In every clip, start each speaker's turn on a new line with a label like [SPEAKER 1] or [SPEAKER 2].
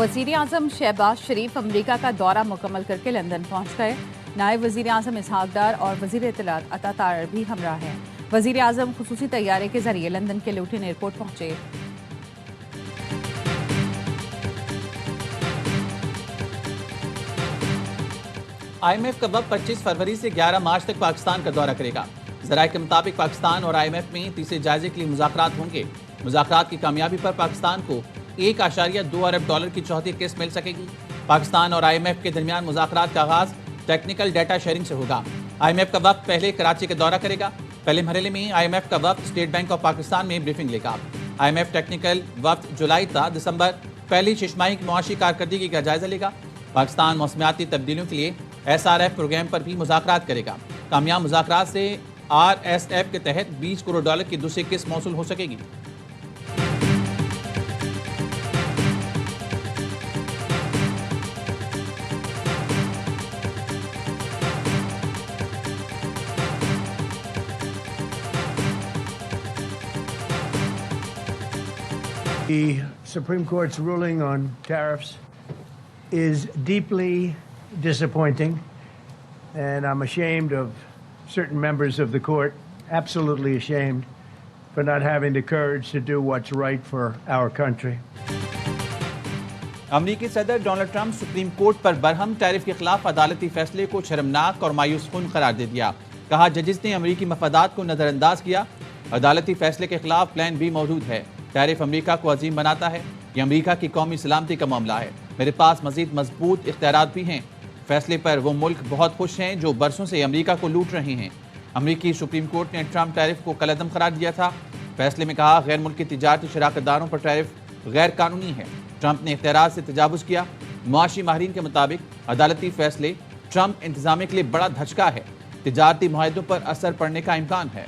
[SPEAKER 1] वज़ीर आज़म शहबाज शरीफ अमरीका का दौरा मुकम्मल करके लंदन पहुँच गए। नायब वज़ीर आज़म इसहाक डार और वज़ीर इत्तलात अता तारर भी हमरा हैं। वज़ीर आज़म खुसूसी तैयारे के जरिए लंदन के लुटिन एयरपोर्ट पहुँचे।
[SPEAKER 2] IMF का वक्त 25 फरवरी से 11 मार्च तक पाकिस्तान का दौरा करेगा। ज़राए के मुताबिक पाकिस्तान और IMF में तीसरे जायजे के लिए मुज़ाकरात होंगे। मुज़ाकरात की कामयाबी पर पाकिस्तान को $1.2 अरब की चौथी किस्त मिल सकेगी। पाकिस्तान और IMF के दरमियान मुज़ाकरात का आगाज टेक्निकल डाटा शेयरिंग से होगा। IMF का वक्त पहले कराची का दौरा करेगा। पहले मरहले में IMF का वक्त स्टेट बैंक ऑफ पाकिस्तान में ब्रीफिंग लेगा। IMF टेक्निकल वक्त जुलाई ta दिसंबर पहली छमाही की मुआशी कारकर्दगी का जायजा लेगा। पाकिस्तान मौसमियाती तब्दीलियों के लिए SRF प्रोग्राम पर भी मुज़ाकरात करेगा। कामयाब मुज़ाकरात से RSF के तहत $20 करोड़ की दूसरी किस्त मौसूल हो सकेगी।
[SPEAKER 3] The Supreme Court's ruling on tariffs is deeply disappointing, and I'm ashamed of certain members of the court, absolutely ashamed, for not having the courage to do what's right for our country.
[SPEAKER 2] अमरीकी सदर Donald Trump supreme court पर Barham tariff के खिलाफ अदालती फैसले को शर्मनाक और मायूस कुन करार दे दिया। कहा जजिस ने अमरीकी मफादात को नजरअंदाज किया। अदालती फैसले के खिलाफ प्लान बी मौजूद है। टैरिफ अमरीका को अजीम बनाता है। ये अमरीका की कौमी सलामती का मामला है। मेरे पास मजीद मजबूत इख्तियारात भी हैं। फैसले पर वो मुल्क बहुत खुश हैं जो बरसों से अमरीका को लूट रहे हैं। अमरीकी सुप्रीम कोर्ट ने ट्रंप टैरिफ को कलअदम करार दिया था। फैसले में कहा गैर मुल्की तिजारती शराकतदारों पर टैरिफ गैर कानूनी है। ट्रंप ने इख्तियारात से तजावुज़ किया। मुआशी माहिरीन के मुताबिक अदालती फैसले ट्रंप इंतजामिया के लिए बड़ा धचका है। तिजारती मुआहदों पर असर पड़ने का इम्कान है।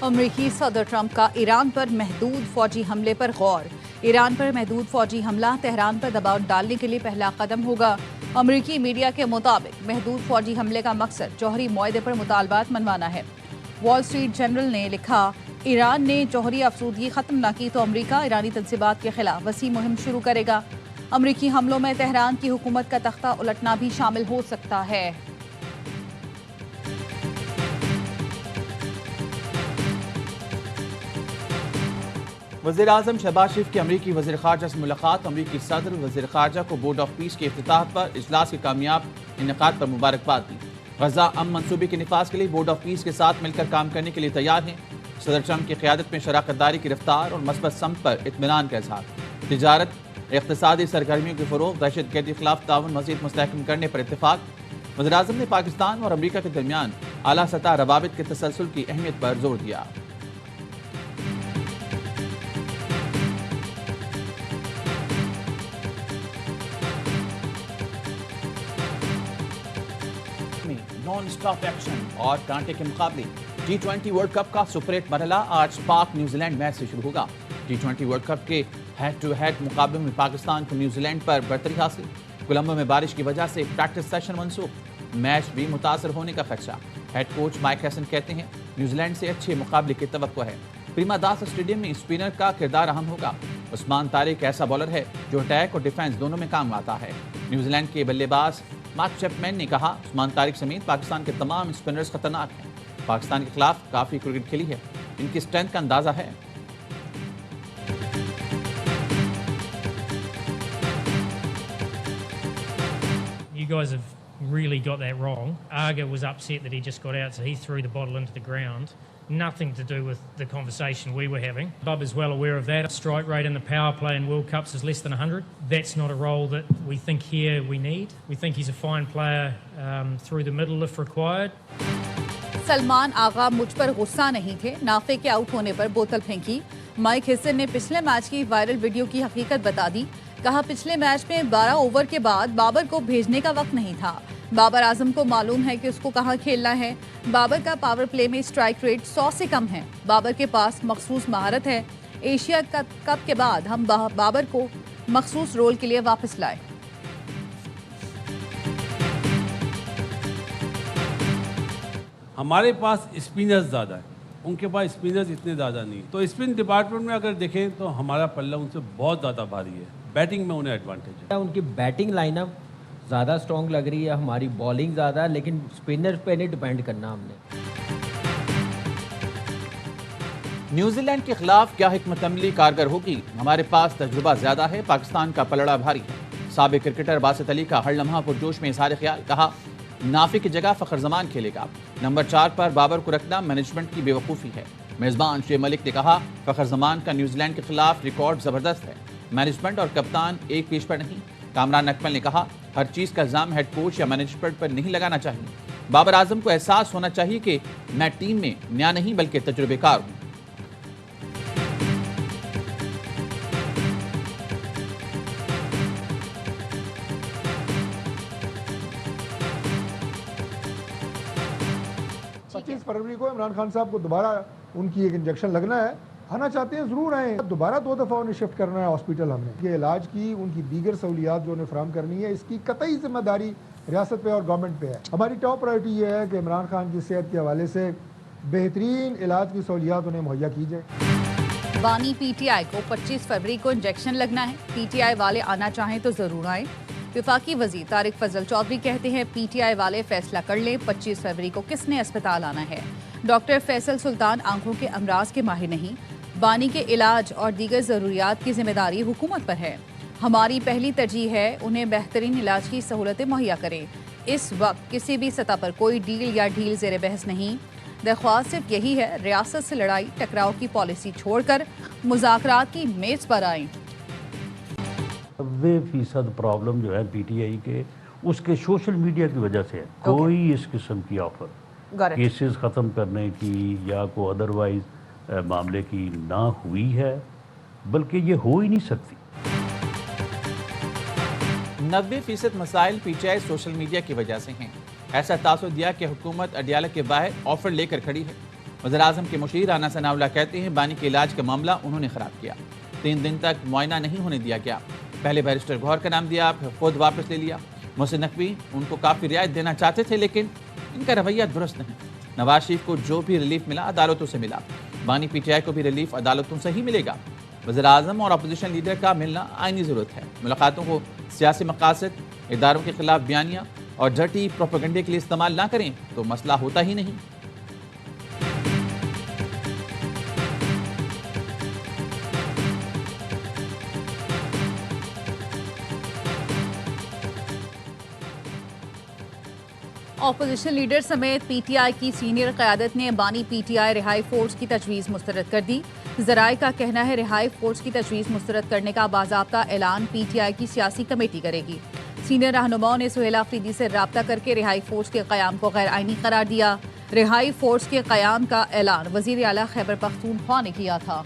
[SPEAKER 1] अमरीकी सदर ट्रंप का ईरान पर महदूद फौजी हमले पर गौर। ईरान पर महदूद फौजी हमला तेहरान पर दबाव डालने के लिए पहला कदम होगा। अमरीकी मीडिया के मुताबिक महदूद फौजी हमले का मकसद जौहरी मुआहदे पर मुतालबात मनवाना है। वॉल स्ट्रीट जर्नल ने लिखा, ईरान ने जौहरी अफसूदगी खत्म न की तो अमरीका ईरानी तंसीबात के खिलाफ वसी मुहिम शुरू करेगा। अमरीकी हमलों में तेहरान की हुकूमत का तख्ता उलटना भी शामिल हो सकता है।
[SPEAKER 2] वज़ीर आज़म शहबाज शरीफ की अमरीकी वज़ीर ख़ारजा से मुलाकात। अमरीकी सदर वज़ीर ख़ारजा को बोर्ड ऑफ पीस के इफ्तिताह पर इजलास के कामयाब इनेकाद पर मुबारकबाद दी। गज़ा अमन मंसूबे के निफाज के लिए बोर्ड ऑफ पीस के साथ मिलकर काम करने के लिए तैयार हैं। सदर ट्रंप की क़यादत में शराकतदारी की रफ्तार और मस्बत समत पर इत्मीनान का इज़हार। तिजारत, इक़्तिसादी सरगर्मियों के फ़रोग़, दहशतगर्दी के खिलाफ ताउन मज़ीद मुस्तहकम करने पर इत्तेफाक। वज़ीर आज़म ने पाकिस्तान और अमरीका के दरमियान आला सतह रवाबित के तसलसल की अहमियत पर जोर दिया। नॉन स्टॉप एक्शन और कांटे के मुकाबले। T20 वर्ल्ड कप का सुपर 8 मरहला आज पाक न्यूजीलैंड मैच से शुरू होगा। T20 वर्ल्ड कप के हेड टू हेड मुकाबले में पाकिस्तान को न्यूजीलैंड पर बरतरी हासिल। कोलंबो में बारिश की वजह से प्रैक्टिस सेशन मनसूख, मैच भी मुतासर होने का खदशा। हेड कोच माइक हैसन कहते हैं न्यूजीलैंड से अच्छे मुकाबले की तवक्को है। प्रेमदासा स्टेडियम में स्पिनर का किरदार अहम होगा। उस्मान तारिक ऐसा बॉलर है जो अटैक और डिफेंस दोनों में काम आता है। न्यूजीलैंड के बल्लेबाज मार्क चैपमैन ने कहा उस्मान तारिक समेत पाकिस्तान के तमाम स्पिनर्स खतरनाक हैं। पाकिस्तान के खिलाफ काफ़ी क्रिकेट खेली है, इनकी स्ट्रेंथ का अंदाजा है।
[SPEAKER 4] You guys have really got that wrong. Aga was upset that he just got out, so he threw the bottle into the ground. Nothing to do with the conversation we were having. Bub is well aware of that. Strike rate in the power play in World Cups is less than 100. That's not a role that we think here we need. We think he's a fine player through the middle if required.
[SPEAKER 1] Salman आगा मुझ पर गुस्सा नहीं थे, नाफे के out होने पर बोतल फेंकी। माइक हैसन ने पिछले मैच की वायरल वीडियो की हकीकत बता दी। कहा पिछले मैच में 12 ओवर के बाद बाबर को भेजने का वक्त नहीं था। बाबर आजम को मालूम है कि उसको कहाँ खेलना है। बाबर का पावर प्ले में स्ट्राइक रेट 100 से कम है। बाबर के पास मखसूस महारत है। एशिया कप के बाद हम बाबर को मखसूस रोल के लिए वापस लाए।
[SPEAKER 5] हमारे पास स्पिनर्स ज़्यादा है, उनके पास स्पिनर्स इतने ज़्यादा नहीं। तो स्पिन डिपार्टमेंट में अगर देखें तो हमारा पल्ला उनसे बहुत ज़्यादा भारी है। बैटिंग में उन्हें एडवांटेज है।
[SPEAKER 6] उनकी बैटिंग लाइनअप ज़्यादा स्ट्रॉन्ग लग रही है, हमारी बॉलिंग ज़्यादा, लेकिन स्पिनर पे नहीं डिपेंड करना हमने।
[SPEAKER 2] न्यूजीलैंड के खिलाफ क्या हिकमत अमली कारगर होगी? हमारे पास तजुर्बा ज्यादा है, पाकिस्तान का पलड़ा भारी है। साबिक क्रिकेटर बासित अली का हर लम्हा पुरजोश में इज़हार ख्याल, कहा नाफी की जगह फ़खर जमान खेलेगा। नंबर 4 पर बाबर को रखना मैनेजमेंट की बेवकूफ़ी है। मेज़बान शुएब मलिक ने कहा फ़खर जमान का न्यूजीलैंड के खिलाफ रिकॉर्ड ज़बरदस्त है, मैनेजमेंट और कप्तान एक पेश पर नहीं। कामरान अकमल ने कहा हर चीज़ का इल्ज़ाम हेड कोच या मैनेजमेंट पर नहीं लगाना चाहिए। बाबर आजम को एहसास होना चाहिए कि मैं टीम में नया नहीं बल्कि तजुर्बेकार हूँ।
[SPEAKER 7] फरवरी को इमरान खान साहब को दोबारा उनकी एक इंजेक्शन लगना है, आना चाहते हैं ज़रूर आए। दोबारा 2 दफ़ा उन्हें शिफ्ट करना है हॉस्पिटल। हमने ये इलाज की उनकी दीगर सहूलियात जो उन्हें फराहम करनी है, इसकी कतई जिम्मेदारी रियासत पे और गवर्नमेंट पे है। हमारी टॉप प्रायोरिटी ये है कि इमरान खान की सेहत के हवाले से बेहतरीन इलाज की सहूलियात उन्हें मुहैया की जाए।
[SPEAKER 1] बानी पीटीआई को 25 फरवरी को इंजेक्शन लगना है, पीटीआई वाले आना चाहें तो जरूर आए। विफाकी वजीर तारिक फजल चौधरी कहते हैं पीटीआई वाले फैसला कर लें 25 फरवरी को किसने अस्पताल आना है। डॉक्टर फैसल सुल्तान आंखों के अमराज के माहिर नहीं, बानी के इलाज और दीगर ज़रूरियात की जिम्मेदारी हुकूमत पर है। हमारी पहली तरजीह है उन्हें बेहतरीन इलाज की सहूलतें मुहैया करें। इस वक्त किसी भी सतह पर कोई डील या ढील ज़ेर बहस नहीं। दरख्वास्त सिर्फ यही है रियासत से लड़ाई टकराव की पॉलिसी छोड़कर मुज़ाकरात की मेज़ पर आएं।
[SPEAKER 8] 90% प्रॉब्लम जो है पीटीआई के उसके सोशल मीडिया की वजह से है। कोई इस किस्म की ऑफर केसेस ख़त्म करने की या को अदरवाइज मामले की ना हुई है, बल्कि ये हो ही नहीं सकती।
[SPEAKER 2] 90% मसाइल पीटीआई सोशल मीडिया की वजह से हैं। ऐसा तासुर दिया कि हुकूमत अडियाला के बाहर ऑफर लेकर खड़ी है। वज़ीर-ए-आज़म के मुशीर राना सनाउल्लाह कहते हैं बानी के इलाज का मामला उन्होंने ख़राब किया, 3 दिन तक मुआयना नहीं होने दिया गया। पहले बैरिस्टर गौहर का नाम दिया, फिर खुद वापस ले लिया। मोहसिन नकवी उनको काफ़ी रियायत देना चाहते थे, लेकिन इनका रवैया दुरुस्त नहीं। नवाज शरीफ को जो भी रिलीफ मिला अदालतों से मिला, बानी पीटीआई को भी रिलीफ अदालतों से ही मिलेगा। वज़ीर-ए-आज़म और अपोजिशन लीडर का मिलना आईनी ज़रूरत है। मुलाकातों को सियासी मकासद, इदारों के खिलाफ बयानियाँ और डर्टी प्रोपेगेंडे के लिए इस्तेमाल ना करें तो मसला होता ही नहीं।
[SPEAKER 1] ऑपोजिशन लीडर समेत पीटीआई की सीनियर क़यादत ने बानी पीटीआई रिहाई फोर्स की तजवीज़ मुस्तरद कर दी। ज़राए का कहना है रिहाई फोर्स की तजवीज़ मुस्तरद करने का बाज़ाब्ता ऐलान पीटीआई की सियासी कमेटी करेगी। सीनियर रहनुमाओं ने सुहेल अफरीदी से रब्ता करके रिहाई फोर्स के क़याम को गैर आइनी करार दिया। रिहाई फोर्स के क़याम का ऐलान वज़ीर आला खैबर पख्तूनख्वा ने किया था।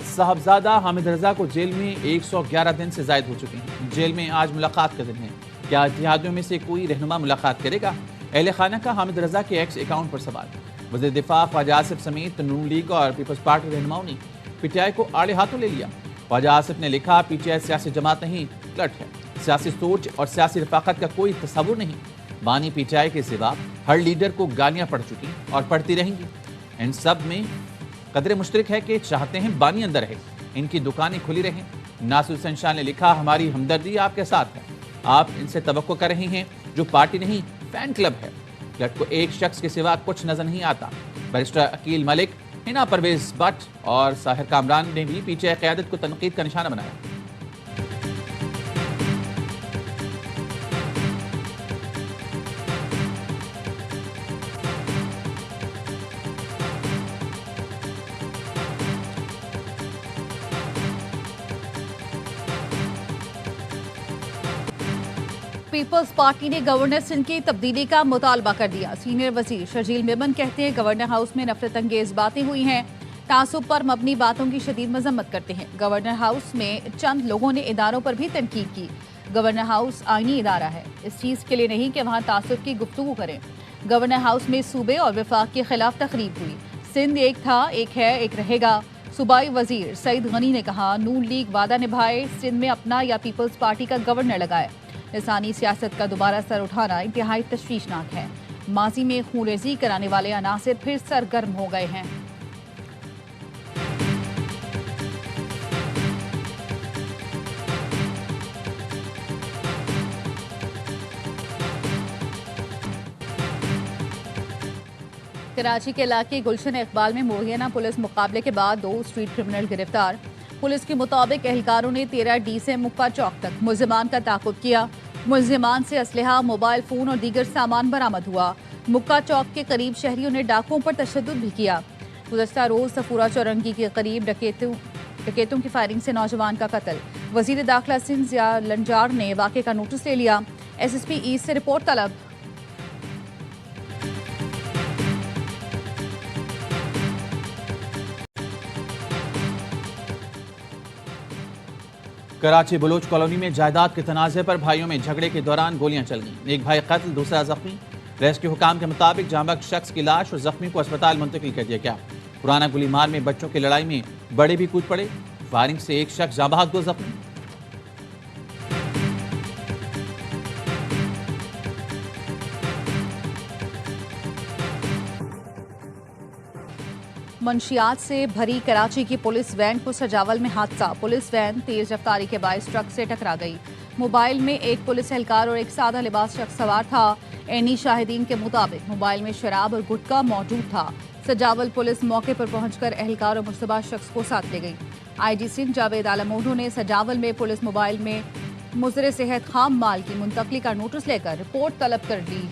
[SPEAKER 2] साहबजादा हामिद रजा को जेल में 111 दिन से जायद हो चुके हैं। जेल में आज मुलाकात का दिन है। क्या इत्तेहादियों में से कोई रहनुमा मुलाकात करेगा? अहले खाना का हामिद रजा के एक्स अकाउंट पर सवाल। वज़ीर दिफा ख्वाजा आसिफ समेत नून लीग और पीपल्स पार्टी रहनुमाओं ने पीटीआई को आड़े हाथों ले लिया। ख्वाजा आसिफ ने लिखा पीटीआई सियासी जमात नहीं, क्लट है। सियासी सोच और सियासी रफाकत का कोई तस्वुर नहीं। बानी पीटीआई के सिवा हर लीडर को गालियाँ पड़ चुकी और पड़ती रहेंगी। इन सब में कदर मुश्तरक है कि चाहते हैं बानी अंदर रहे, इनकी दुकानें खुली रहें। नासिर हुसैन शाह ने लिखा हमारी हमदर्दी आपके साथ है, आप इनसे तवक्को कर रहे हैं जो पार्टी नहीं फैन क्लब है। क्लब को एक शख्स के सिवा कुछ नजर नहीं आता। बैरिस्टर अकील मलिक, हिना परवेज भट्ट और साहिर कामरान ने भी पीटीआई क़यादत को तनकीद का निशाना बनाया।
[SPEAKER 1] पीपल्स पार्टी ने गवर्नर सिंध की तब्दीली का मुतालबा कर दिया। सीनियर वजीर शर्जील मेमन कहते हैं गवर्नर हाउस में नफरत अंगेज बातें हुई हैं, तासुब पर मबनी बातों की शदीद मजम्मत करते हैं। गवर्नर हाउस में चंद लोगों ने इदारों पर भी तनकीद की। गवर्नर हाउस आईनी इदारा है, इस चीज़ के लिए नहीं कि वहाँ तासुब की गुफ्तगू करें। गवर्नर हाउस में सूबे और विफाक के खिलाफ तकरीब हुई। सिंध एक था, एक है, एक रहेगा। सूबाई वजीर सईद गनी ने कहा नून लीग वादा निभाए, सिंध में अपना या पीपल्स पार्टी का गवर्नर लगाए। लिसानी सियासत का दोबारा सर उठाना इंतहाई तशवीशनाक है। माजी में खूनरेजी कराने वाले अनासिर फिर सरगर्म हो गए हैं। कराची के इलाके गुलशन इकबाल में मुबैना पुलिस मुकाबले के बाद 2 स्ट्रीट क्रिमिनल गिरफ्तार। पुलिस के मुताबिक एहलकारों ने 13D से मुक्का चौक तक मुल्जिमान का ताक़ुब किया। मुल्जिमान से असलहा, मोबाइल फ़ोन और दीगर सामान बरामद हुआ। मुक्का चौक के करीब शहरियों ने डाकुओं पर तशद्दुद भी किया। गुज़श्ता रोज़ सफूरा चौरंगी के करीब डकैतों की फायरिंग से नौजवान का कत्ल। वज़ीर दाखिला सिंध ज़िया लंजार ने वाक़े का नोटिस ले लिया। SSP ईस्ट से रिपोर्ट तलब।
[SPEAKER 2] कराची बलोच कॉलोनी में जायदाद के तनाज़े पर भाइयों में झगड़े के दौरान गोलियां चल गईं। एक भाई कत्ल, दूसरा जख्मी। रेस्क्यू हुकाम के मुताबिक जांबक शख्स की लाश और जख्मी को अस्पताल मुंतकिल कर दिया गया। पुराना गुलीमार में बच्चों की लड़ाई में बड़े भी कूद पड़े। फायरिंग से एक शख्स जाँ बहक, 2 जख्मी।
[SPEAKER 1] मंशियात से भरी कराची की पुलिस वैन को सजावल में हादसा। पुलिस वैन तेज रफ्तारी के बायस ट्रक से टकरा गई। मोबाइल में एक पुलिस एहलकार और एक सादा लिबास शख्स सवार था। एनी शाहिदीन के मुताबिक मोबाइल में शराब और गुटखा मौजूद था। सजावल पुलिस मौके पर पहुंचकर एहलकार और मुश्तबा शख्स को साथ ले गई। IG सिंध जावेद आलम ओढ़ो ने सजावल में पुलिस मोबाइल में मुज़र सेहत खाम माल की मुंतकली का नोटिस लेकर रिपोर्ट तलब कर ली।